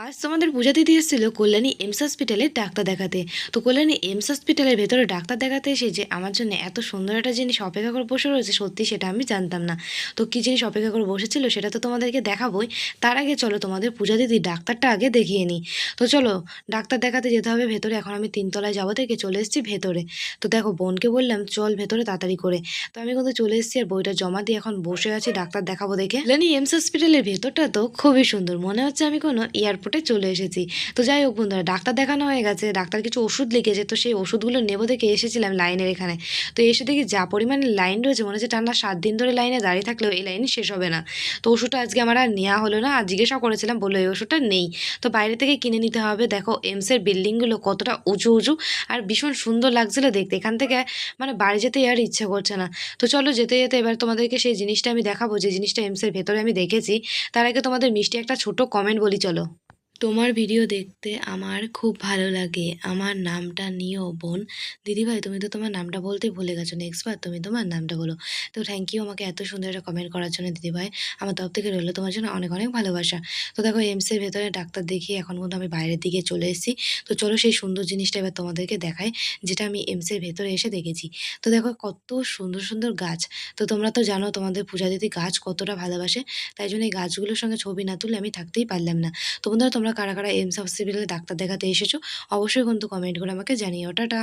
আজ তোমাদের পূজা দিদি এসেছিল কল্যাণী এমস হসপিটালে ডাক্তার দেখাতে। তো কল্যাণী এমস হসপিটালের ভেতরে ডাক্তার দেখাতে এসে যে আমার জন্য এত সুন্দর একটা জিনিস অপেক্ষা করে বসে রয়েছে, সত্যি সেটা আমি জানতাম না। তো কী জিনিস অপেক্ষা করে বসেছিল সেটা তো তোমাদেরকে দেখাবোই। তার আগে চলো তোমাদের পূজা দিদি ডাক্তারটা আগে দেখিয়ে নিই। তো চলো, ডাক্তার দেখাতে যেতে হবে ভেতরে। এখন আমি 3 তলায় যাবো থেকে চলে এসেছি ভেতরে। তো দেখো, বোনকে বললাম চল ভেতরে তাড়াতাড়ি করে। তো আমি কিন্তু চলে এসেছি আর বইটা জমা দিয়ে এখন বসে আছি ডাক্তার দেখাবো দেখে। কল্যাণী এমস হসপিটালের ভেতরটা তো খুবই সুন্দর, মনে হচ্ছে আমি কোনো এয়ারপোর্টে চলে এসেছি। তো যাই হোক বন্ধুরা, ডাক্তার দেখানো হয়ে গেছে, ডাক্তার কিছু ওষুধ লিখেছে, তো সেই ওষুধগুলো নেবো দেখে এসেছিলাম লাইনের এখানে। তো এসে দেখি যা পরিমাণে লাইন রয়েছে, মনে হচ্ছে টানা 7 দিন ধরে লাইনে দাঁড়িয়ে থাকলেও এই লাইনই শেষ হবে না। তো ওষুধটা আজকে আমার আর নেওয়া হলো না, আর জিজ্ঞাসা করেছিলাম, বললো এই ওষুধটা নেই। তো বাইরে থেকে কিনে নিতে হবে। দেখো এমসের বিল্ডিংগুলো কতটা উঁচু উঁচু আর ভীষণ সুন্দর লাগছিল দেখতে। এখান থেকে মানে বাড়ি যেতে আর ইচ্ছা করছে না। তো চলো যেতে যেতে এবার তোমাদেরকে সেই জিনিসটা আমি দেখাবো, যে জিনিসটা এমসের ভেতরে আমি দেখেছি। তার আগে তোমাদের মিষ্টি একটা ছোট কমেন্ট বলি চলো। তোমার ভিডিও দেখতে আমার খুব ভালো লাগে, আমার নামটা নিও বোন। দিদিভাই তুমি তো তোমার নামটা বলতেই ভুলে গেছো, নেক্সট বার তুমি তোমার নামটা বলো। তো থ্যাংক ইউ আমাকে এত সুন্দর একটা কমেন্ট করার জন্য দিদিভাই। আমার তরফ থেকে রইলো তোমার জন্য অনেক অনেক ভালোবাসা। তো দেখো এমসের ভেতরে ডাক্তার দেখিয়ে এখন কিন্তু আমি বাইরের দিকে চলে এসেছি। তো চলো সেই সুন্দর জিনিসটা এবার তোমাদেরকে দেখাই, যেটা আমি এমসের ভেতরে এসে দেখেছি। তো দেখো কত সুন্দর সুন্দর গাছ। তো তোমরা তো জানো তোমাদের পূজা দিদি গাছ কতটা ভালোবাসে, তাই জন্য এই গাছগুলোর সঙ্গে ছবি না তুলে আমি থাকতেই পারলাম না। তো বন্ধুরা, তোমরা কারা কারা এমস হসপিটালে ডাক্তার দেখাতে এসেছো অবশ্যই কিন্তু কমেন্ট করে আমাকে জানিও। টাটা।